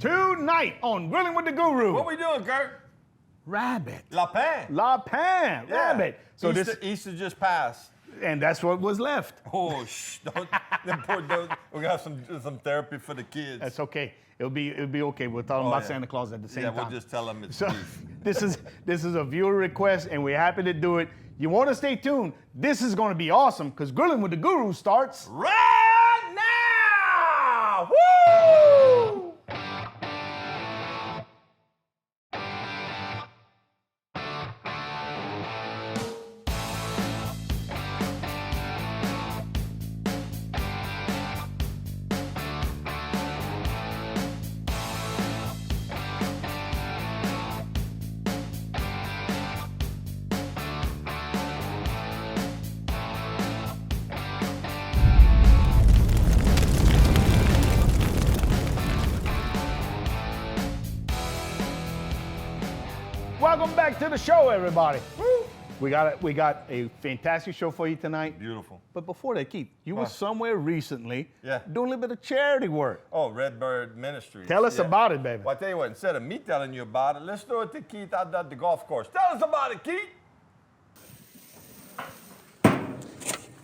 Tonight on Grilling with the Guru. What we doing, Kurt? Rabbit. Lapin. Lapin. Yeah. Rabbit. So Easter just passed. and that's what was left. Oh, don't, them poor dogs. We're gonna have some therapy for the kids. That's okay. It'll be okay. We'll tell them about Santa Claus at the same time. Yeah, we'll just tell them it's So beef. this is a viewer request, and we're happy to do it. You want to stay tuned? This is going to be awesome because Grilling with the Guru starts right now. Woo! Welcome back to the show, everybody. Woo. We got a fantastic show for you tonight. Beautiful. But before that, Keith, you were somewhere recently doing a little bit of charity work. Oh, Redbird Ministries. Tell us about it, baby. Well, I tell you what, instead of me telling you about it, let's throw it to Keith out at the golf course. Tell us about it, Keith.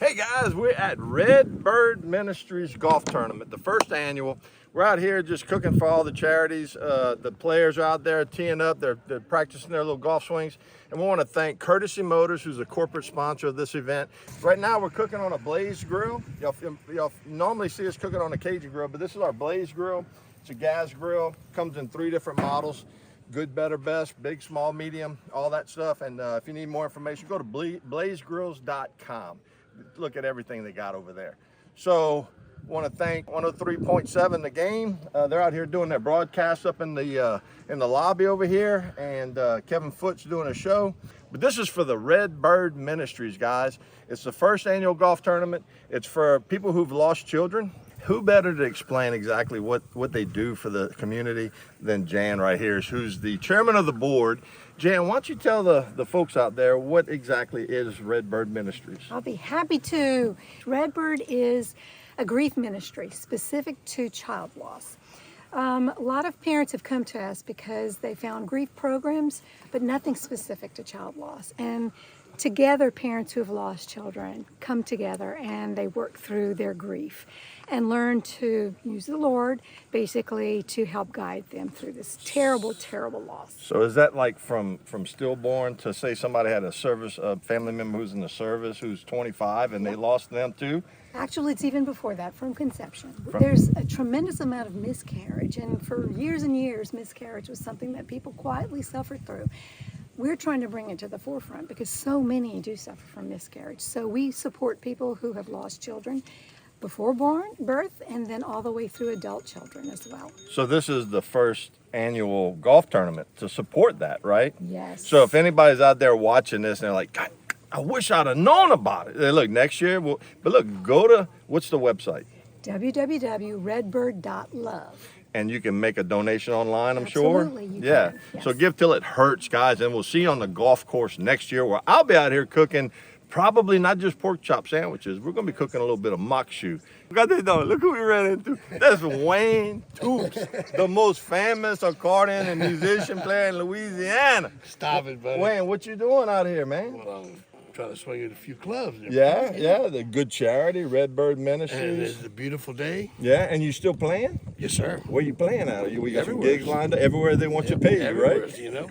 Hey guys, we're at Redbird Ministries Golf Tournament, the first annual. We're out here just cooking for all the charities. The players are out there teeing up, they're practicing their little golf swings. And we want to thank Courtesy Motors, who's a corporate sponsor of this event. Right now we're cooking on a Blaze grill. Y'all normally see us cooking on a Cajun grill, but this is our Blaze grill. It's a gas grill, comes in 3 different models. Good, better, best, big, small, medium, all that stuff. And if you need more information, go to blazegrills.com. Look at everything they got over there. So want to thank 103.7 The Game. They're out here doing their broadcast up in the lobby over here, and Kevin Foot's doing a show. But this is for the Redbird Ministries, guys. It's the first annual golf tournament. It's for people who've lost children. Who better to explain exactly what they do for the community than Jan right here, who's the chairman of the board. Jan, why don't you tell the folks out there what exactly is Redbird Ministries? I'll be happy to. Redbird is a grief ministry specific to child loss. A lot of parents have come to us because they found grief programs, but nothing specific to child loss. And together, parents who have lost children come together and they work through their grief and learn to use the Lord basically to help guide them through this terrible, terrible loss. So is that like from stillborn to, say somebody had a family member who's in the service who's 25 and they lost them too? Actually, it's even before that, from conception. There's a tremendous amount of miscarriage, and for years and years, miscarriage was something that people quietly suffered through. We're trying to bring it to the forefront because so many do suffer from miscarriage. So we support people who have lost children before birth and then all the way through adult children as well. So this is the first annual golf tournament to support that, right? Yes. So if anybody's out there watching this and they're like, God, I wish I'd have known about it. Look, next year, but look, go to, what's the website? www.redbird.love. And you can make a donation online, I'm Absolutely, sure. you Yeah. can, yes. So give till it hurts, guys, and we'll see you on the golf course next year where I'll be out here cooking probably not just pork chop sandwiches. We're going to be cooking a little bit of mock shoe. Look who we ran into. That's Wayne Toops, the most famous accordion and musician player in Louisiana. Stop it, buddy. Wayne, what you doing out here, man? Well, I'm trying to swing at a few clubs. Yeah, the good charity, Redbird And Ministries. it's a beautiful day. Yeah, and you still playing? Yes, sir. Where you playing at? We got some Everywhere. gigs lined up everywhere they want you to pay you, Everywhere, right? You know,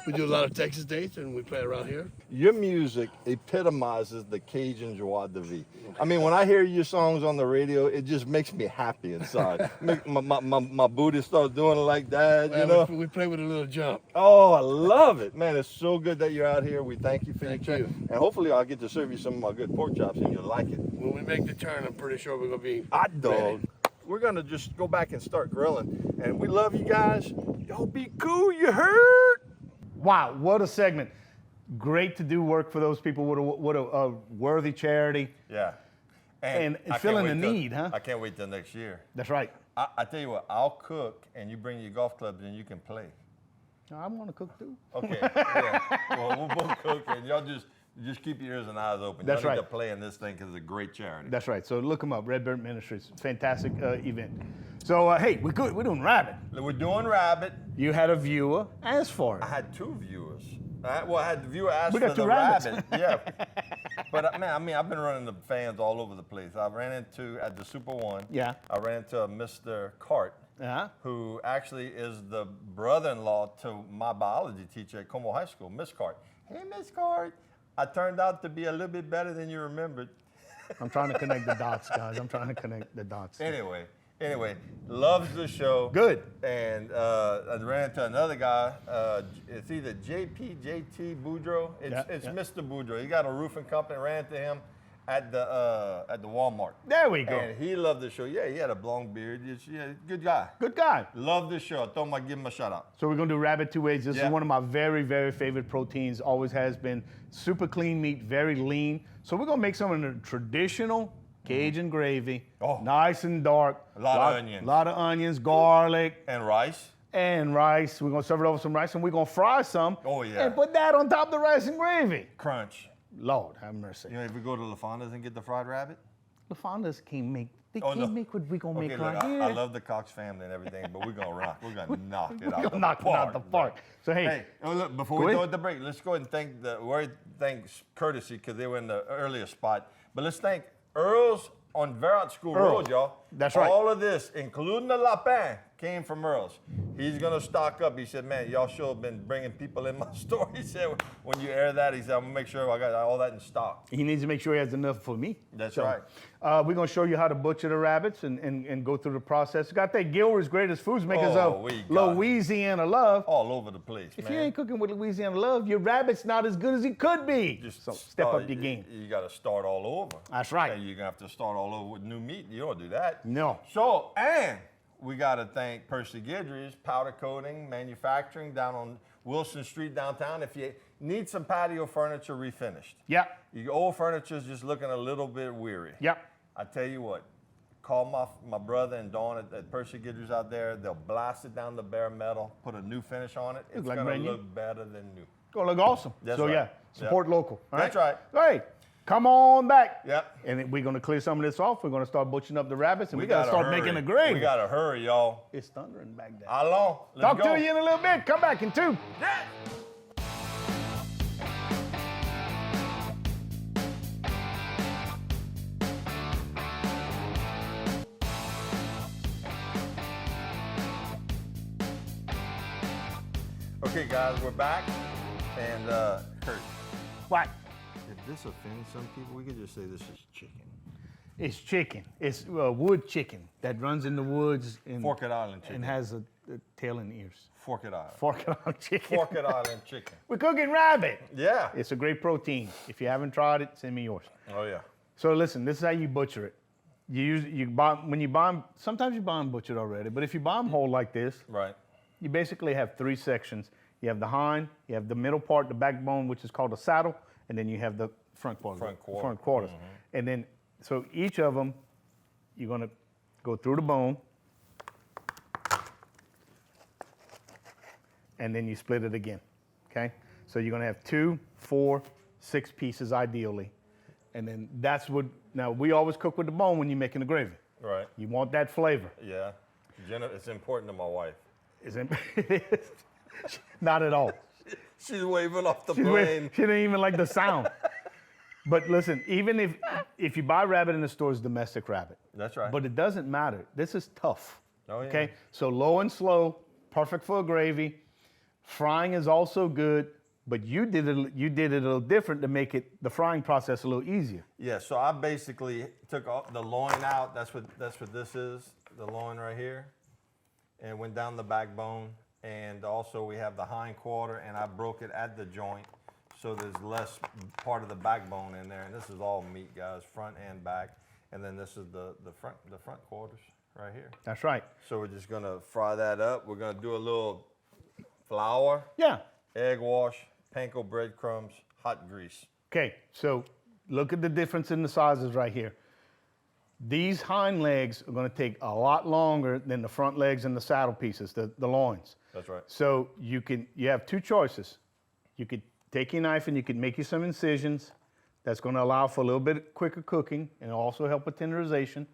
we do a lot of Texas dates and we play around here. Your music epitomizes the Cajun joie de vivre. I mean, when I hear your songs on the radio, it just makes me happy inside. my booty starts doing it like that, you know? We play with a little jump. Oh, I love it. Man, it's so good that you're out here. We thank you for Thank your you. time. And hopefully I'll get to serve you some of my good pork chops and you'll like it. When we make the turn, I'm pretty sure we're going to be Hot dog. ready. We're going to just go back and start grilling. And we love you guys. Y'all be cool, you heard? Wow, what a segment. Great to do work for those people. What a worthy charity. Yeah. And I can't feeling wait the till- need, huh? I can't wait till next year. That's right. I tell you what, I'll cook and you bring your golf clubs and you can play. I want to cook too. Okay. Yeah. Well, we'll both cook and y'all just Just keep your ears and eyes open. That's you need right. to play in this thing because it's a great charity. That's right. So look them up. Redbird Ministries. Fantastic event. So, hey, we're good. We're doing rabbit. We're doing rabbit. You had a viewer ask for it. I had 2 viewers. I had the viewer ask We for got 2 the rabbits. rabbit. Yeah. But man, I mean, I've been running the fans all over the place. I ran into at the Super One. Yeah. I ran into a Mr. Cart, who actually is the brother-in-law to my biology teacher at Como High School, Miss Cart. Hey, Miss Cart. I turned out to be a little bit better than you remembered. I'm trying to connect the dots, guys. I'm trying to connect the dots. Anyway, loves the show. Good. And I ran into another guy. It's either JT Boudreaux. It's Mr. Boudreaux. He got a roofing company. Ran into him at the Walmart. There we go. And he loved the show. Yeah, he had a long beard. Good guy. Good guy. Loved the show. I thought I'd give him a shout out. So we're gonna do rabbit 2 ways. This is one of my very, very favorite proteins. Always has been. Super clean meat, very lean. So we're gonna make some of the traditional Cajun gravy. Oh. Nice and dark. A lot of onions. A lot of onions, garlic. And rice. And rice. We're gonna serve it over some rice and we're gonna fry some. Oh, yeah. And put that on top of the rice and gravy. Crunch. Lord have mercy. You know, if we go to LaFonda's and get the fried rabbit? LaFonda's can't make. They Oh, can't no. make what we gonna make Look, right here. I love the Cox family and everything, but we're gonna rock. We're gonna knock it We're out gonna the knock it park. out the park. So Hey, oh, look, before Go we ahead. go at the break, let's go ahead and thank courtesy because they were in the earlier spot. But let's thank Earl's on Verrat School Earl. Road, y'all. That's right. All of this, including the lapin, came from Earl's. He's gonna stock up. He said, man, y'all sure have been bringing people in my store. He said, when you air that, he said, I'm gonna make sure I got all that in stock. He needs to make sure he has enough for me. That's right. We're going to show you how to butcher the rabbits and go through the process. Got that Gilroy's Greatest Foods makers Oh, of we got it. Louisiana Love. All over the place, If man. you ain't cooking with Louisiana Love, your rabbit's not as good as he could be. So step up your game. You got to start all over. That's right. And you're going to have to start all over with new meat. You don't do that. No. So, and we got to thank Percy Guidry's Powder Coating Manufacturing down on Wilson Street downtown. If you need some patio furniture refinished. Yep. Your old furniture's just looking a little bit weary. Yep. I tell you what, call my brother and Dawn at Percy Guidry's out there. They'll blast it down the bare metal, put a new finish on it. It's like going brand to new. look better than new. Gonna look awesome. That's so right. yeah, support local. All That's right. Hey, come on back. Yep. And then we're gonna clear some of this off. We're gonna start butchering up the rabbits, and we gotta start hurry. making a gravy. We got to hurry, y'all. It's thundering back there. How long? Let's Talk go. to you in a little bit. Come back in 2. Yeah. Okay, guys, we're back. And Kurt, What? if this offends some people, we could just say this is chicken. It's chicken. It's wood chicken that runs in the woods and Forked Island chicken. and has a tail and ears. Forked Island. Forked Island chicken. Forked Island chicken. We're cooking rabbit. Yeah. It's a great protein. If you haven't tried it, send me yours. Oh, yeah. So listen, this is how you butcher it. You buy when you buy them. Sometimes you buy them butchered already, but if you buy them whole like this, Right. you basically have 3 sections. You have the hind, you have the middle part, the backbone, which is called a saddle, and then you have the front quarters. Front quarter. Front quarters. And then, so each of them, you're gonna go through the bone, and then you split it again. Okay? So you're gonna have 2, 4, 6 pieces ideally. And then that's what, now we always cook with the bone when you're making the gravy. Right. You want that flavor. Yeah. It's important to my wife. Isn't it? Not at all. She's waving off the plane. She didn't even like the sound. But listen, even if you buy rabbit in the store, it's domestic rabbit. That's right. But it doesn't matter. This is tough. Oh, yeah. Okay? So low and slow, perfect for a gravy. Frying is also good, but you did it a little different to make it the frying process a little easier. Yeah, so I basically took all the loin out. That's what this is, the loin right here. And went down the backbone. And also we have the hind quarter, and I broke it at the joint so there's less part of the backbone in there. And this is all meat, guys, front and back. And then this is the front quarters right here. That's right. So we're just gonna fry that up. We're gonna do a little flour, Yeah. egg wash, panko breadcrumbs, hot grease. Okay, so look at the difference in the sizes right here. These hind legs are going to take a lot longer than the front legs and the saddle pieces, the loins. That's right. So you have 2 choices. You could take your knife and you can make you some incisions. That's going to allow for a little bit quicker cooking and also help with tenderization.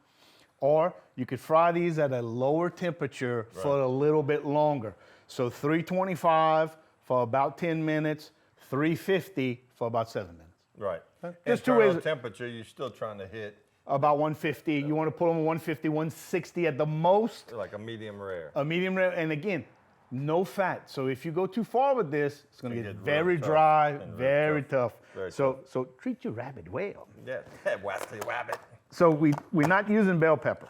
Or you could fry these at a lower temperature for a little bit longer. So 325 for about 10 minutes, 350 for about 7 minutes. Right. There's two ways. Temperature, you're still trying to hit About 150. You want to put them at 150, 160 at the most. like a medium rare. A medium rare, and again, no fat. So if you go too far with this, it's going to get very real tough dry, and very tough. Very So treat your rabbit well. Yeah, Wesley Wabbit. So we're not using bell pepper.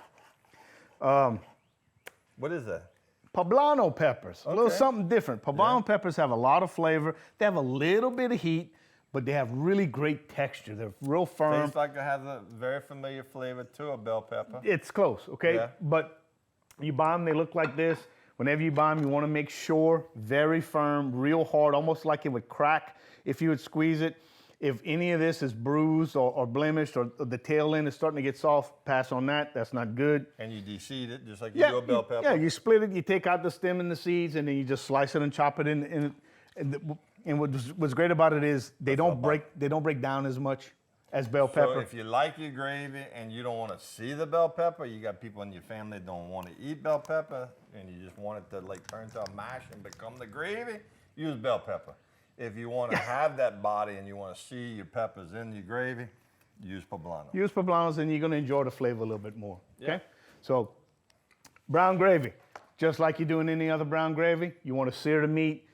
What is that? Poblano peppers, a little Okay. something different. Poblano peppers have a lot of flavor. They have a little bit of heat, but they have really great texture. They're real firm. Tastes like it has a very familiar flavor to a bell pepper. It's close, okay? Yeah. But you buy them, they look like this. Whenever you buy them, you want to make sure, very firm, real hard, almost like it would crack if you would squeeze it. If any of this is bruised or blemished or the tail end is starting to get soft, pass on that. That's not good. And you de-seed it just like you do a bell pepper. Yeah, you split it, you take out the stem and the seeds, and then you just slice it and chop it in. And what's great about it is they don't break down as much as bell pepper. So if you like your gravy and you don't want to see the bell pepper, you got people in your family that don't want to eat bell pepper, and you just want it to like turn to a mash and become the gravy, use bell pepper. If you want to have that body and you want to see your peppers in your gravy, use poblano. Use poblanos and you're going to enjoy the flavor a little bit more, okay? Yeah. So brown gravy, just like you do in any other brown gravy, you want to sear the meat,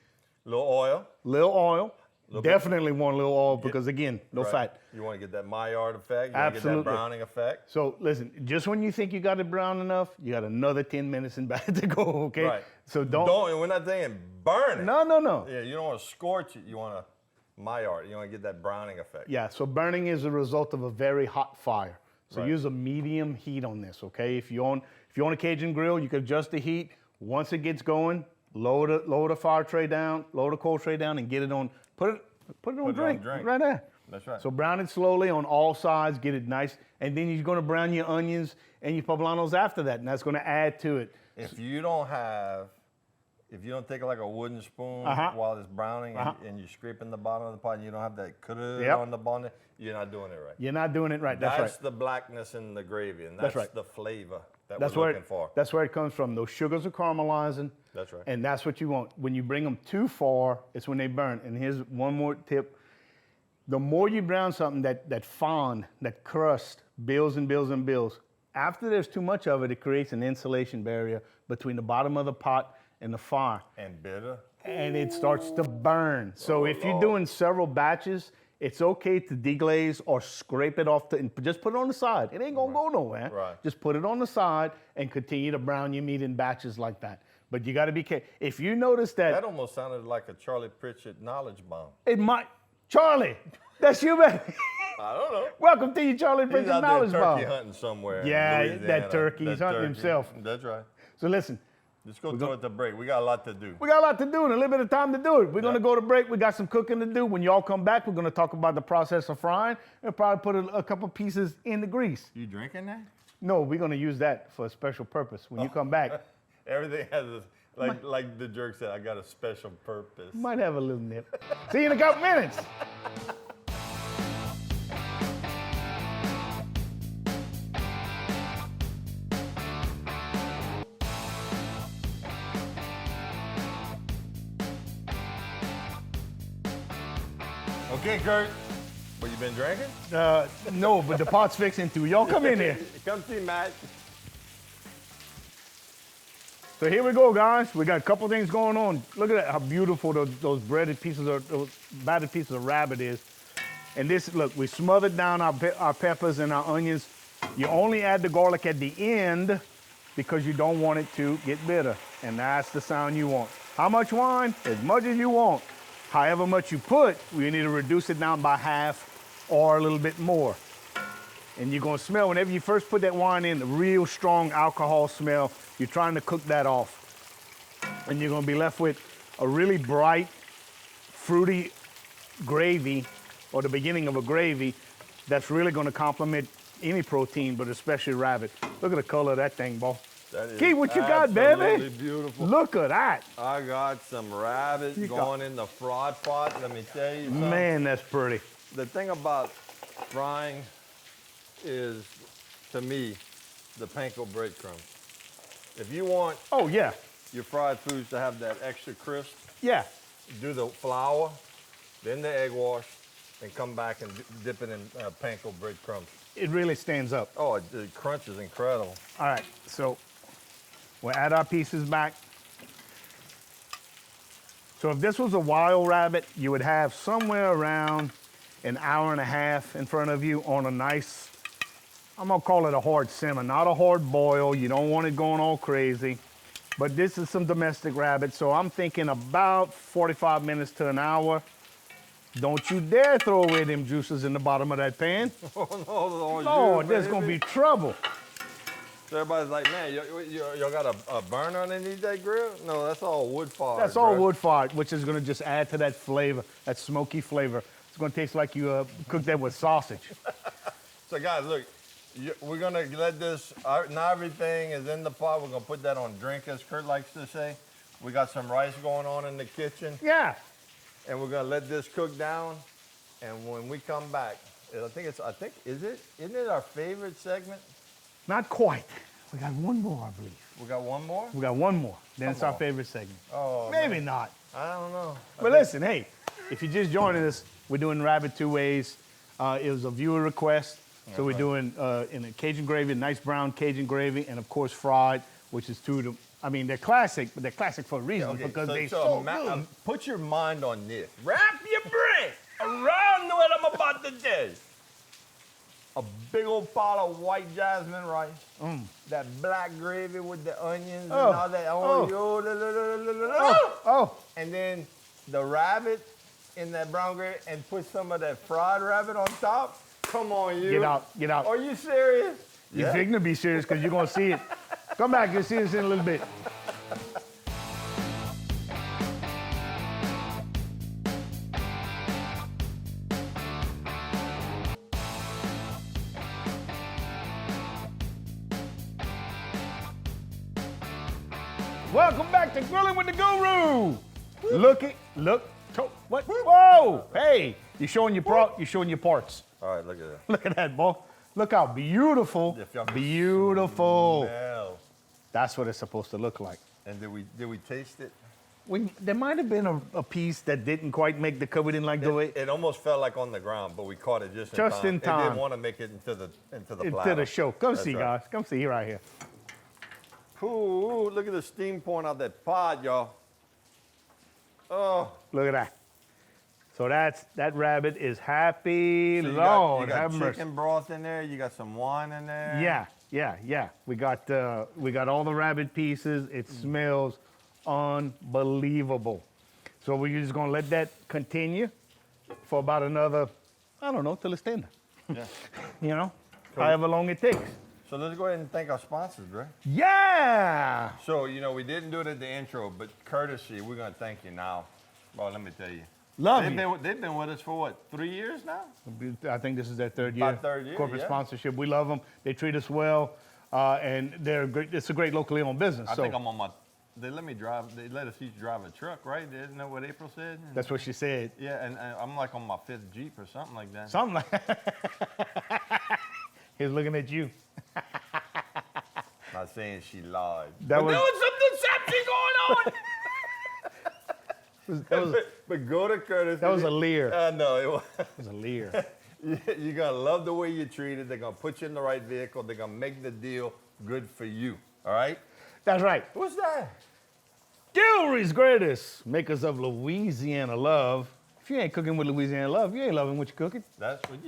Little oil. little oil. Little Definitely want a little oil because, again, no Right. fat. You want to get that Maillard effect. You want to get Absolutely. that browning effect. So listen, just when you think you got it brown enough, you got another 10 minutes in back to go, okay? Right. So don't. And we're not saying burn it. No. Yeah, you don't want to scorch it. You want to Maillard. You want to get that browning effect. Yeah, so burning is a result of a very hot fire. So Right. use a medium heat on this, okay? If you own a Cajun grill, you can adjust the heat. Once it gets going, lower the fire tray down, lower the coal tray down, and get it on. Put it on drink right there. That's right. So brown it slowly on all sides, get it nice, and then you're going to brown your onions and your poblanos after that, and that's going to add to it. If you don't take like a wooden spoon while it's browning and you're scraping the bottom of the pot and you don't have that cutter on the bottom, you're not doing it right. You're not doing it right. That's right. the blackness in the gravy, and that's right. the flavor that That's we're where looking for. That's where it comes from. Those sugars are caramelizing. That's right. And that's what you want. When you bring them too far, it's when they burn. And here's one more tip. The more you brown something, that fond, that crust builds and builds and builds. After there's too much of it, it creates an insulation barrier between the bottom of the pot and the fire. And bitter. And it starts to burn. So if you're doing several batches, it's okay to deglaze or scrape it off and just put it on the side. It ain't gonna go nowhere. Right. Just put it on the side and continue to brown your meat in batches like that. But you gotta be careful. If you notice That almost sounded like a Charlie Pritchett knowledge bomb. it might, Charlie, that's you, man. I don't know. Welcome to your Charlie He's Pritchett out knowledge there turkey bomb. hunting somewhere. in Yeah, Louisiana. that turkey. He's hunting himself. That's right. So listen, Let's go throw it to break. We got a lot to do. we got a lot to do and a little bit of time to do it. We're gonna go to break. We got some cooking to do. When y'all come back, we're gonna talk about the process of frying and probably put a couple pieces in the grease. You drinking that? No, we're gonna use that for a special purpose. When you come back, Everything has a, like the jerk said, I got a special purpose. might have a little nip. See you in a couple minutes. Okay, Kurt. What, you been drinking? No, but the pot's fixing too. Y'all come in here. Come see Matt. So here we go, guys. We got a couple things going on. Look at that, how beautiful those breaded pieces of, those battered pieces of rabbit is. And this, look, we smothered down our peppers and our onions. You only add the garlic at the end because you don't want it to get bitter. And that's the sound you want. How much wine? As much as you want. However much you put, we need to reduce it down by half or a little bit more. And you're gonna smell, whenever you first put that wine in, the real strong alcohol smell, you're trying to cook that off. And you're gonna be left with a really bright, fruity gravy, or the beginning of a gravy, that's really gonna complement any protein, but especially rabbit. Look at the color of that thing, boy. That is Keith, what you got, baby? absolutely beautiful. Look at that. I got some rabbit going in the fried pot. Let me tell you something. Man, that's pretty. The thing about frying is, to me, the panko breadcrumbs. If you want Oh, yeah. your fried foods to have that extra crisp, Yeah. do the flour, then the egg wash, and come back and dip it in panko breadcrumbs. It really stands up. Oh, the crunch is incredible. All right, so we'll add our pieces back. So if this was a wild rabbit, you would have somewhere around an hour and a half in front of you on a nice, I'm gonna call it a hard simmer, not a hard boil. You don't want it going all crazy. But this is some domestic rabbit, so I'm thinking about 45 minutes to an hour. Don't you dare throw away them juices in the bottom of that pan. Oh, no, Lord, there's gonna be trouble. So everybody's like, man, y'all got a burner underneath that grill? No, that's all wood fire. That's all wood fired, which is gonna just add to that flavor, that smoky flavor. It's gonna taste like you cooked that with sausage. So guys, look, we're gonna let this, now everything is in the pot. We're gonna put that on drink, as Kurt likes to say. We got some rice going on in the kitchen, Yeah. and we're gonna let this cook down. And when we come back, isn't it our favorite segment? Not quite. We got one more, I believe. We got one more? We got one more. Then it's Come our on. favorite segment. Oh, Maybe man. not. I don't know. But listen, hey, if you're just joining us, we're doing rabbit two ways. It was a viewer request. So we're doing in a Cajun gravy, nice brown Cajun gravy, and of course fried, which is two of them. I mean, they're classic, but they're classic for a reason because they're so good. Put your mind on this. Wrap your brain around what I'm about to do. A big old pot of white jasmine rice. That black gravy with the onions and all that. And then the rabbit in that brown gravy and put some of that fried rabbit on top. Come on, you. Get out. Are you serious? You're figuring to be serious because you're going to see it. Come back, you'll see this in a little bit. Welcome back to Grillin' with the Guru. What? Whoa! Hey, you're showing your parts. All right, look at that. Look at that, boy. Look how beautiful. Beautiful. Smell. That's what it's supposed to look like. And did we taste it? There might have been a piece that didn't quite make the cut. We didn't like the way It almost felt like on the ground, but we caught it just in in time. It time. didn't want to make it into the into platter. the show. Come That's see, right. guys. Come see right here. Ooh, look at the steam pouring out that pot, y'all. Oh. Look at that. So that rabbit is happy. So Lord, you got have mercy. chicken broth in there. You got some wine in there. Yeah. We got all the rabbit pieces. It smells unbelievable. So we're just gonna let that continue for about another, I don't know, till it's tender. Yeah. You know, Cool. however long it takes. So let's go ahead and thank our sponsors, Greg. Yeah. So, we didn't do it at the intro, but courtesy, we're going to thank you now. Well, let me tell you. Love They've you. been with us for what, 3 years now? I think this is their third year. About third year, Corporate yeah. sponsorship. We love them. They treat us well, and they're great. It's a great locally owned business. I so think I'm on my, they let us each drive a truck, right? Isn't that what April said? that's what she said. Yeah, and I'm like on my 5th Jeep or something like that. Something like that. He's looking at you. Not saying she lied. That was- there was some deception going on. But go to courtesy. That was a leer. No, it was. That was a leer. You're going to love the way you're treated. They're going to put you in the right vehicle. They're going to make the deal good for you. All right? That's right. What's that? Gilry's greatest makers of Louisiana love. If you ain't cooking with Louisiana love, you ain't loving what you're cooking. That's what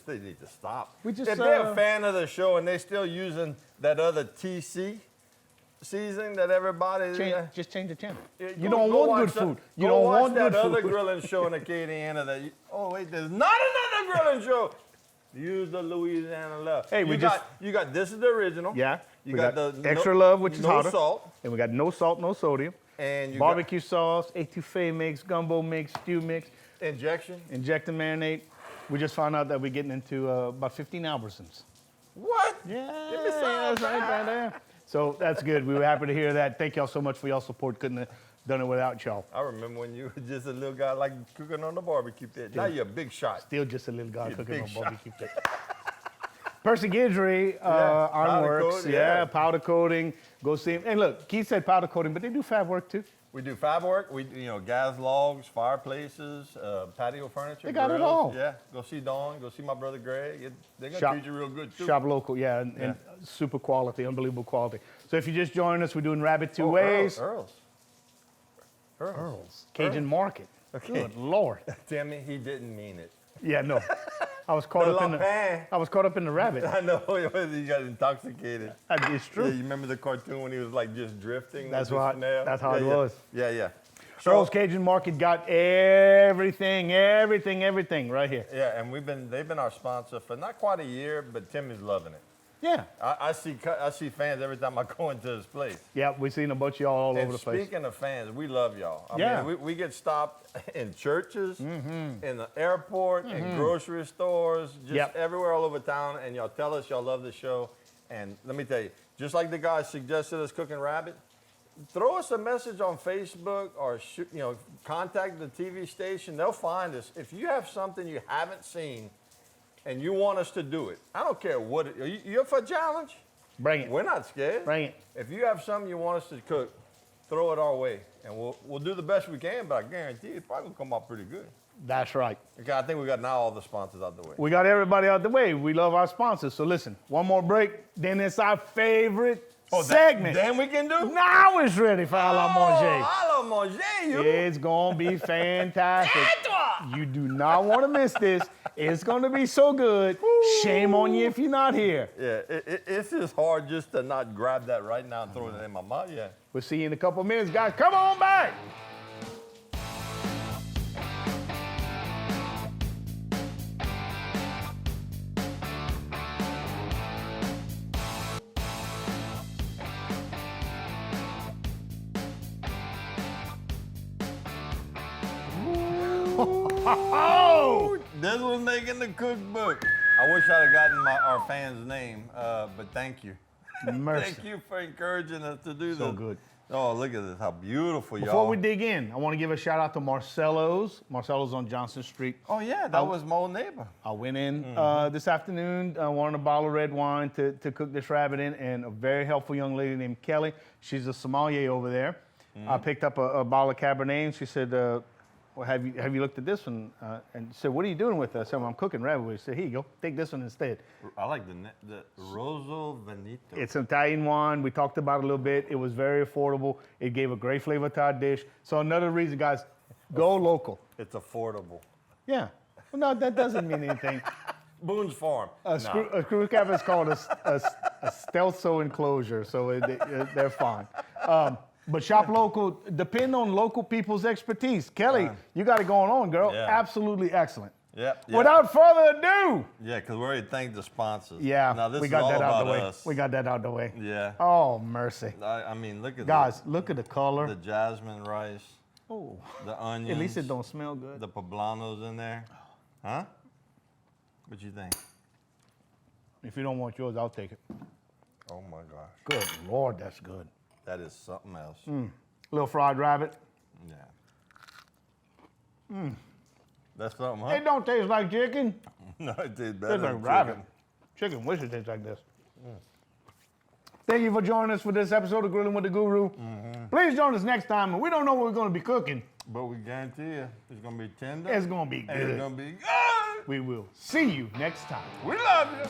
they need to stop. We just, if they're a fan of the show and they're still using that other TC seasoning that everybody Just change the channel. Yeah, You don't want good food. You don't want that good other food. grilling show in Acadiana that oh wait, there's not another grilling show. Use the Louisiana love. Hey, you got this is the original. Yeah. You we got got the extra love, which is no hotter. salt. And we got no salt, no sodium. And you Barbecue sauce, etouffee mix, gumbo mix, stew mix, got injection. injected marinade. We just found out that we're getting into about 15 Albertsons. What? Yeah, Give me some of that's right that. there. So that's good. We were happy to hear that. Thank y'all so much for y'all support. Couldn't have done it without y'all. I remember when you were just a little guy like cooking on the barbecue pit. Now you're a big shot. Still just a little guy You're cooking big on shot. barbecue pit. Percy Gidry, powder Ironworks, coat, yeah, powder coating. Go see him. And look, Keith said powder coating, but they do fab work too. We do fab work. We gas logs, fireplaces, patio furniture. They got it grills. all. Yeah, go see Dawn. Go see my brother Greg. They're gonna Shop- treat you real good too. Shop local, yeah, and super quality, unbelievable quality. So if you just joined us, we're doing Rabbit Two Ways. Earls. Cajun Market. Okay. Good Lord. Timmy, he didn't mean it. Yeah, no. I was caught up in the rabbit. I know he got intoxicated. It's true. Yeah, you remember the cartoon when he was like just drifting? That's with the right. snail? That's how Yeah, it yeah. was. Yeah. Earl's Cajun Market got everything right here. Yeah, and they've been our sponsor for not quite a year, but Timmy's loving it. Yeah. I see fans every time I go into this place. Yeah, we've seen a bunch of y'all all And over the place. speaking of fans, we love y'all. I Yeah. mean, we get stopped in churches, in the airport, in grocery stores, just everywhere all over town, and y'all tell us y'all love the show. And let me tell you, just like the guy suggested us cooking rabbit, throw us a message on Facebook or contact the TV station. They'll find us. If you have something you haven't seen and you want us to do it, I don't care what it is. You up for a challenge? Bring it. We're not scared. Bring it. If you have something you want us to cook, throw it our way, and we'll do the best we can. But I guarantee it's probably gonna come out pretty good. That's right. Okay, I think we got now all the sponsors out the way. We got everybody out the way. We love our sponsors. So listen, one more break, then it's our favorite segment. Then we can do. Now it's ready for A la Manger. A la Manger, you. It's gonna be fantastic. You do not want to miss this. It's gonna be so good. Shame on you if you're not here. Yeah, it's just hard just to not grab that right now and throw it in my mouth. Yeah. We'll see you in a couple of minutes, guys. Come on back. Oh! This was making the cookbook. I wish I'd have gotten our fan's name, but thank you. Mercy. Thank you for encouraging us to do this. So good. Oh, look at this. How beautiful, y'all. Before we dig in, I want to give a shout out to Marcelo's. Marcelo's on Johnson Street. Oh, yeah, that was my old neighbor. I went in this afternoon, wanted a bottle of red wine to cook this rabbit in, and a very helpful young lady named Kelly. She's a sommelier over there. I picked up a bottle of Cabernet, and she said, well, have you looked at this one? And said, what are you doing with it? I said, well, I'm cooking rabbit with it. She said, here you go, take this one instead. I like the Rosso Veneto. It's an Italian wine. We talked about it a little bit. It was very affordable. It gave a great flavor to our dish. So another reason, guys, go local. It's affordable. Yeah. Well, no, that doesn't mean anything. Boone's Farm. A screw cap is called a stealtho enclosure, so they're fine. But shop local, depend on local people's expertise. Kelly, you got it going on, girl. Yeah. Absolutely excellent. Yep. Without further ado. Yeah, because we already thanked the sponsors. Yeah, Now this we is got all that out about the way. us. We got that out the way. Yeah. Oh, mercy. I mean, look at Guys, look at the color. the jasmine rice, Oh, the onions. at least it don't smell good. The poblanos in there. Huh? What you think? If you don't want yours, I'll take it. Oh my gosh. Good Lord, that's good. That is something else. Little fried rabbit. Yeah. That's something, huh? It don't taste like chicken. No, it tastes better Tastes than like chicken. rabbit. Chicken wishes it tastes like this. Thank you for joining us for this episode of Grilling with the Guru. Please join us next time. And we don't know what we're going to be cooking. But we guarantee you, it's going to be tender. It's going to be and it's good. going to be good. We will see you next time. We love you.